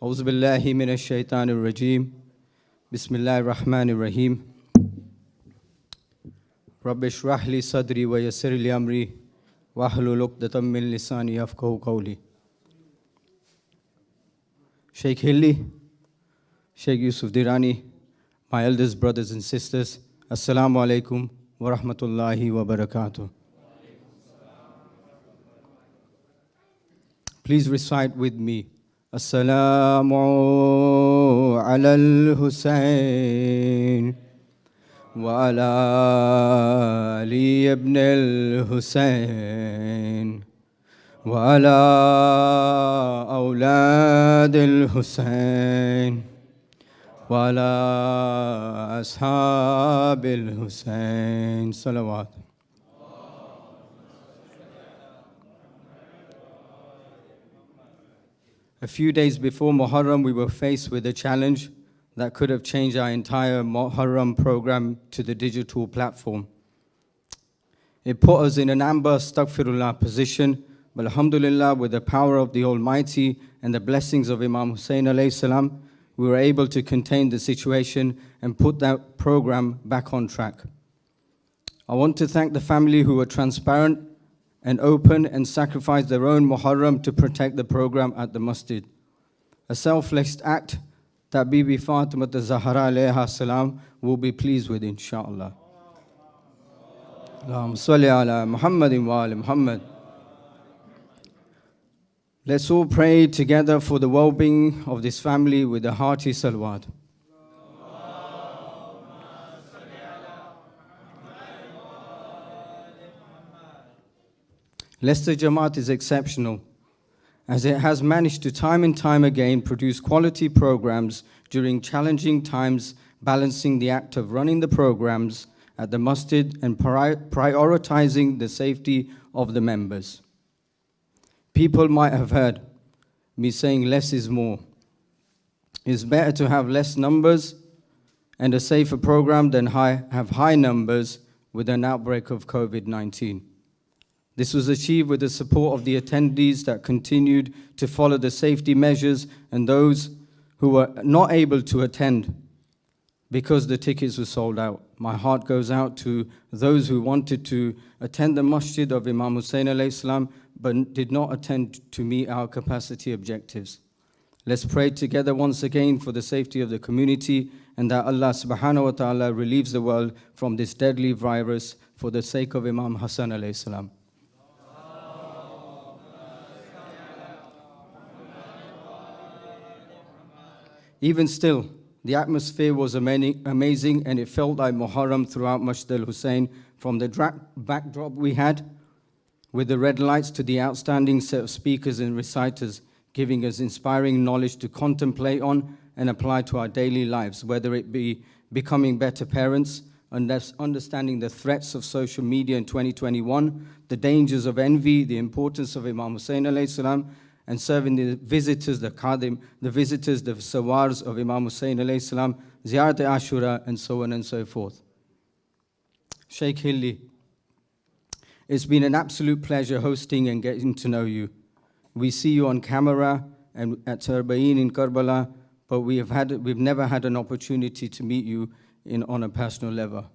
أعوذ بالله من الشيطان الرجيم بسم الله الرحمن الرحيم رب اشرح لي صدري ويسر لي أمري واحلل عقدة من لساني يفقهوا قولي. Sheikh Hilli, Sheikh Yusuf Dirani, my elders, brothers and sisters, Assalamu alaikum wa rahmatullahi wa barakatuh. Please recite with me. Assalamu ala al-Husayn wa ala Ali ibn al-Husayn wa ala awlad al-Husayn wa ala ashab al-Husayn. Salawat. A few days before Muharram, we were faced with a challenge that could have changed our entire Muharram program to the digital platform. It put us in an amber astaghfirullah position, but alhamdulillah, with the power of the Almighty and the blessings of Imam Husayn alayhi salam, we were able to contain the situation and put that program back on track. I want to thank the family who were transparent and open and sacrificed their own Muharram to protect the program at the Masjid. A selfless act that Bibi Fatima Zahra alayha salam will be pleased with, inshallah. Allahumma salli ala Muhammadin wa ali Muhammad. Let's all pray together for the well-being of this family with a hearty salawat. Leicester Jamaat is exceptional, as it has managed to time and time again produce quality programs during challenging times, balancing the act of running the programs at the Masjid and prioritizing the safety of the members. People might have heard me saying less is more. It's better to have less numbers and a safer program than have high numbers with an outbreak of COVID-19. This was achieved with the support of the attendees that continued to follow the safety measures and those who were not able to attend because the tickets were sold out. My heart goes out to those who wanted to attend the Masjid of Imam Husayn alayhi salam but did not attend to meet our capacity objectives. Let's pray together once again for the safety of the community and that Allah subhanahu wa ta'ala relieves the world from this deadly virus for the sake of Imam Hassan alayhi salam. Even still, the atmosphere was amazing and it felt like Muharram throughout Masjid al-Husayn, from the backdrop we had with the red lights to the outstanding set of speakers and reciters giving us inspiring knowledge to contemplate on and apply to our daily lives, whether it be becoming better parents, understanding the threats of social media in 2021, the dangers of envy, the importance of Imam Husayn alayhi salam, and serving the visitors, the Qadim, the visitors, the Sawars of Imam Husayn alayhi salam, Ziyarat Ashura, and so on and so forth. Sheikh Hilli, it's been an absolute pleasure hosting and getting to know you. We see you on camera and at Tarbaeen in Karbala, but we've never had an opportunity to meet you on a personal level.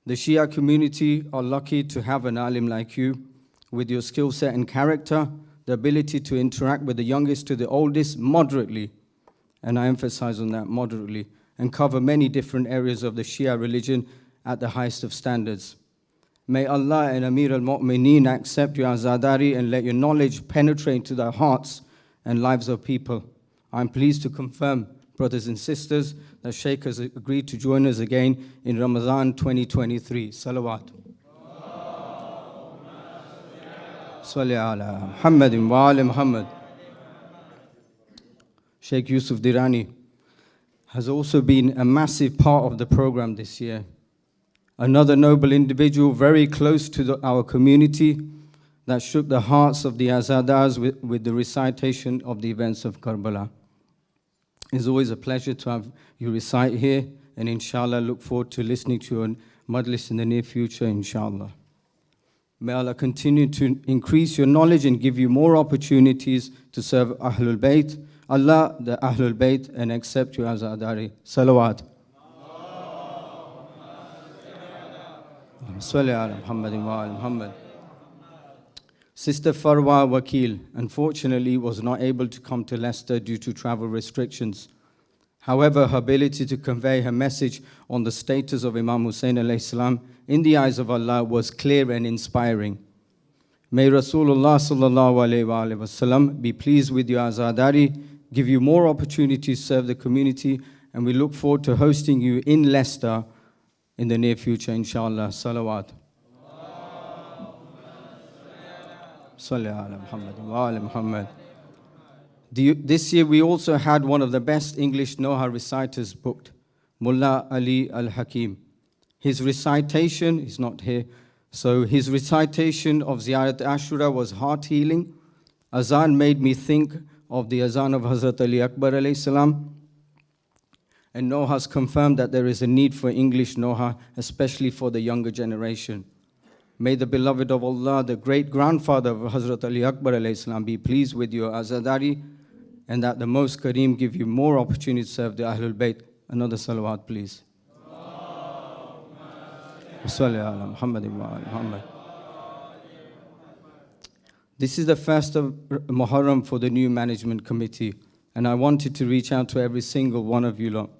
The Shia community are lucky to have an alim like you with your skill set and character, the ability to interact with the youngest to the oldest moderately, and I emphasize on that, moderately, and cover many different areas of the Shia religion at the highest of standards. May Allah and Amir al-Mu'mineen accept your azadari and let your knowledge penetrate to the hearts and lives of people. I'm pleased to confirm, brothers and sisters, that Sheikh has agreed to join us again in Ramadan 2023. Salawat. Salli ala Muhammadin wa ali Muhammad. Sheikh Yusuf Dirani has also been a massive part of the program this year. Another noble individual very close to our community that shook the hearts of the Azadars with the recitation of the events of Karbala. It's always a pleasure to have you recite here, and inshallah look forward to listening to your Majlis in the near future, inshallah. May Allah continue to increase your knowledge and give you more opportunities to serve Ahlul Bayt. Allah, the Ahlul Bayt, and accept you as Adari. Salawat. Salli ala Muhammadin wa ala Muhammad. Sister Farwa Wakil, unfortunately, was not able to come to Leicester due to travel restrictions. However, her ability to convey her message on the status of Imam Husayn alayhi salam in the eyes of Allah was clear and inspiring. May Rasulullah sallallahu alayhi wa sallam be pleased with you Azadari, give you more opportunities to serve the community, and we look forward to hosting you in Leicester in the near future, inshallah. Salawat. Salli ala Muhammad wa ala Muhammad. This year we also had one of the best English Noha reciters booked, Mullah Ali Al-Hakim. His recitation, he's not here, so his recitation of Ziyarat Ashura was heart-healing. Azan made me think of the Azan of Hazrat Ali Akbar alayhi salam. And Noha has confirmed that there is a need for English Noha, especially for the younger generation. May the beloved of Allah, the great-grandfather of Hazrat Ali Akbar alayhi salam, be pleased with your Azadari, and that the Most Kareem give you more opportunity to serve the Ahlul Bayt. Another salawat, please. This is the first of Muharram for the new management committee, and I wanted to reach out to every single one of you lot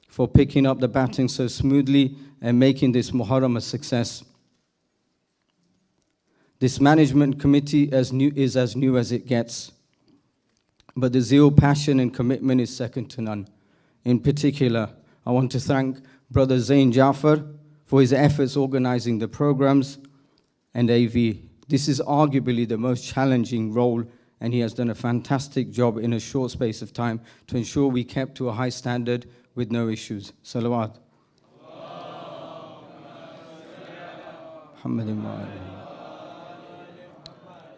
for picking up the baton so smoothly and making this Muharram a success. This management committee is as new as it gets, but the zeal, passion and commitment is second to none. In particular, I want to thank Brother Zain Jafar for his efforts organizing the programs and AV. This is arguably the most challenging role, and he has done a fantastic job in a short space of time to ensure we kept to a high standard with no issues. Salawat.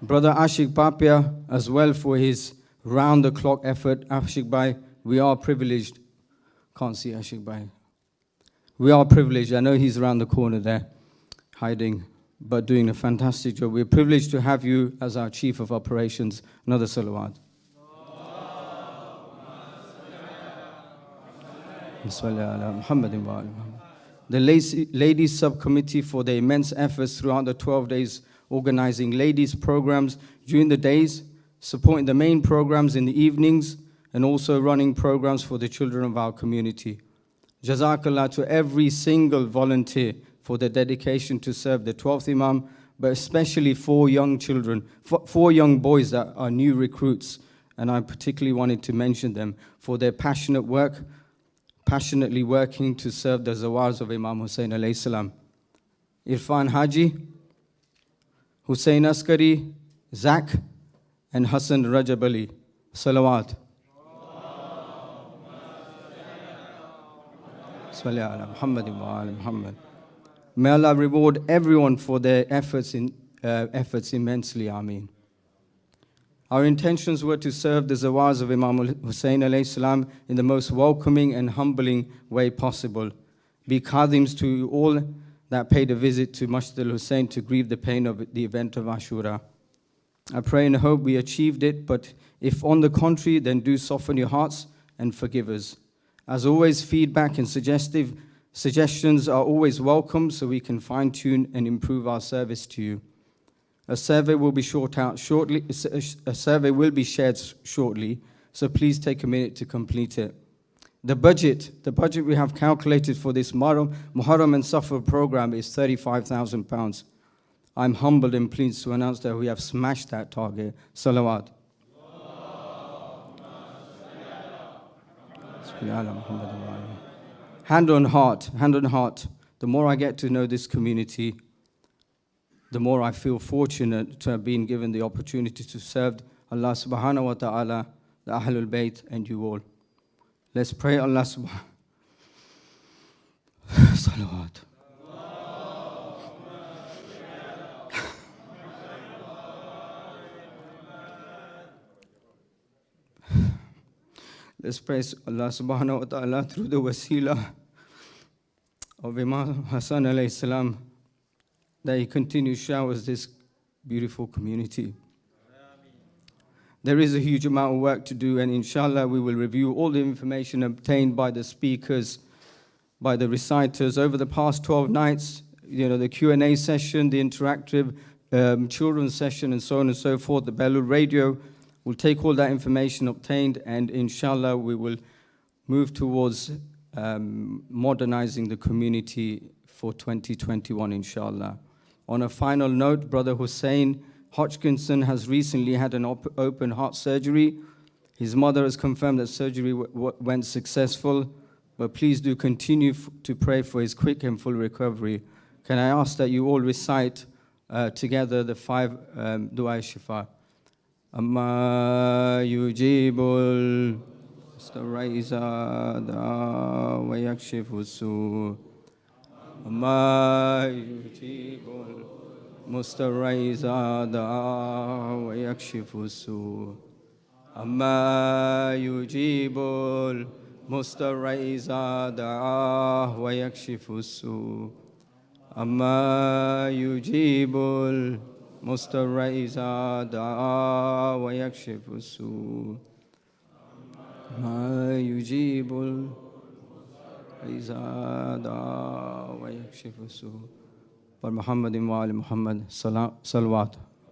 Brother Ashik Papia as well for his round-the-clock effort. Ashik Bhai, we are privileged. Can't see Ashik Bhai. We are privileged. I know he's around the corner there, hiding, but doing a fantastic job. We're privileged to have you as our Chief of Operations. Another salawat. The Ladies Subcommittee for the immense efforts throughout the 12 days organizing ladies programs during the days, supporting the main programs in the evenings, and also running programs for the children of our community. Jazakallah to every single volunteer for their dedication to serve the 12th Imam, but especially 4 young children, 4 young boys that are new recruits, and I particularly wanted to mention them for their passionate work, passionately working to serve the Zawars of Imam Husayn alayhi salam. Irfan Haji, Husayn Askari, Zak, and Hassan Rajab Ali. Salawat. May Allah reward everyone for their efforts immensely. Ameen. Our intentions were to serve the Zawars of Imam Husayn alayhi salam in the most welcoming and humbling way possible. Be khadims to all that paid a visit to Masjid al-Husayn to grieve the pain of the event of Ashura. I pray and hope we achieved it, but if on the contrary, then do soften your hearts and forgive us. As always, feedback and suggestions are always welcome so we can fine-tune and improve our service to you. A survey will be shared shortly, so please take a minute to complete it. The budget we have calculated for this Muharram and Safar program is £35,000. I'm humbled and pleased to announce that we have smashed that target. Salawat. Hand on heart, the more I get to know this community, the more I feel fortunate to have been given the opportunity to serve Allah subhanahu wa ta'ala, the Ahlul Bayt, and you all. Let's pray Allah subhanahu. Salawat. Let's praise Allah subhanahu wa ta'ala through the wasila of Imam Hassan alayhi salam, that he continues showers this beautiful community. There is a huge amount of work to do, and inshallah we will review all the information obtained by the speakers, by the reciters over the past 12 nights, the Q&A session, the interactive children's session, and so on and so forth, the Belul radio. We'll take all that information obtained, and inshallah we will move towards modernizing the community for 2021, inshallah. On a final note, Brother Husayn Hodgkinson has recently had an open heart surgery. His mother has confirmed that surgery went successful, but please do continue to pray for his quick and full recovery. Can I ask that you all recite together the 5 dua shifa? Amma yujibul mustaraiza da wa yakshifu su. Amma yujibul mustaraiza da wa yakshifu su. Amma yujibul mustaraiza da wa yakshifu su. Amma yujibul mustaraiza da wa yakshifu su. Amma yujibul mustaraiza da wa yakshifu su. Par Muhammadin wa ali Muhammad salawat.